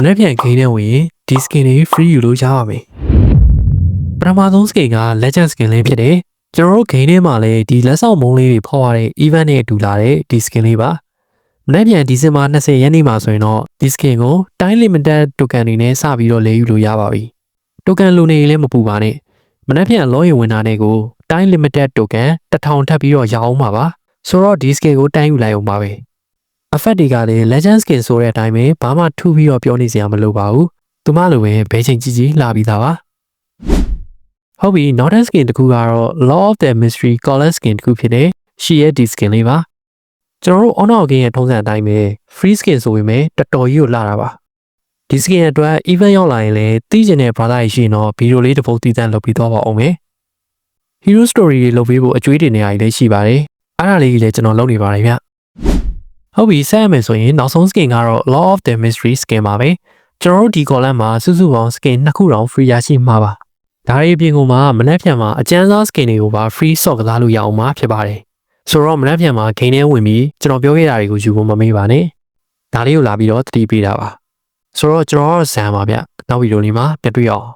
နေ့ပြန်ဂိမ်းနဲ့ဝင်ရင်ဒီ skin တွေ free ယူလို့ရပါမယ်ပထမဆုံး skin က legend skin လေးဖြစ်တယ်ကျွန်တော်တို့ဂိမ်းထဲမှာလည်းဒီလက်ဆောင်မုံးလေးတွေဖောက်ရတဲ့ event နဲ့အတူလာတဲ့ဒီ skin လေးပါမနေ့ပြန်ဒီဇင်ဘာ20ရက်နေ့မှာဆိုရင်တော့ဒီ skin ကို time limited token တွေနဲ့စပြီးတော့လဲယူလို့ရပါပြီ token လိုနေရင်လည်းမပူပါနဲ့မနေ့ပြန်လောရင်ဝင်တာနဲ့ကို time limited token 1000ထပ်ပြီးတော့ရအောင်ပါပါဆိုတော့ဒီ skin ကိုတိုင်းယူလိုက်အောင်ပါပဲ effect တွေကလည်း legend skin ဆိုတဲ့အတိုင်းပဲဘာမှထူပြီးတော့ပြောနေစရာမလိုပါဘူးသူမလိုပဲဘဲချိန်ကြီးကြီးလာပြီးသားပါဟုတ်ပြီနောက်တစ် skin တစ်ခုကတော့ Law of the Mystery Color skin တစ်ခုဖြစ်တဲ့ရှီရဲ့ဒီ skin လေးပါကျွန်တော်တို့ on-off game ရဲ့ထုံးစံအတိုင်းပဲ free skin ဆိုပေမဲ့တော်တော်ကြီးကိုလာတာပါဒီ skin အတွက် event ရောက်လာရင်လည်းတီးကျင်တဲ့ brother ရရှိရင်တော့ဗီဒီယိုလေးတစ်ပုဒ်တည်တံ့လုပ်ပြီးတော့ပါအောင်မယ် hero story တွေလုပ်ပေးဖို့အကျွေးတင်နေရည်လည်းရှိပါတယ်အဲ့ဒါလေးကြီးလည်းကျွန်တော်လုပ်နေပါတယ်ဗျဟုတ်ပြီဆက်ရမယ်ဆိုရင်နောက်ဆုံး skin ကတော့ Law of the Mystery skin ပါပဲကျွန်တော်တို့ဒီ column မှာစုစုပေါင်း skin 2ခုတောင် free ရရှိမှာပါဒါရီအပြင်ကမှမနေ့ပြန်မှာအကျန်းစား skin တွေကိုပါ free stock ကစားလို့ရအောင်မှာဖြစ်ပါတယ်ဆိုတော့မနေ့ပြန်မှာဂိမ်းထဲဝင်ပြီးကျွန်တော်ပြောခဲ့တာတွေကိုယူဖို့မမေ့ပါနဲ့ဒါလေးကိုလာပြီးတော့သတိပေးတာပါဆိုတော့ကျွန်တော်တို့ဇန်ပါဗျနောက်ဗီဒီယိုလေးမှာပြန်တွေ့အောင်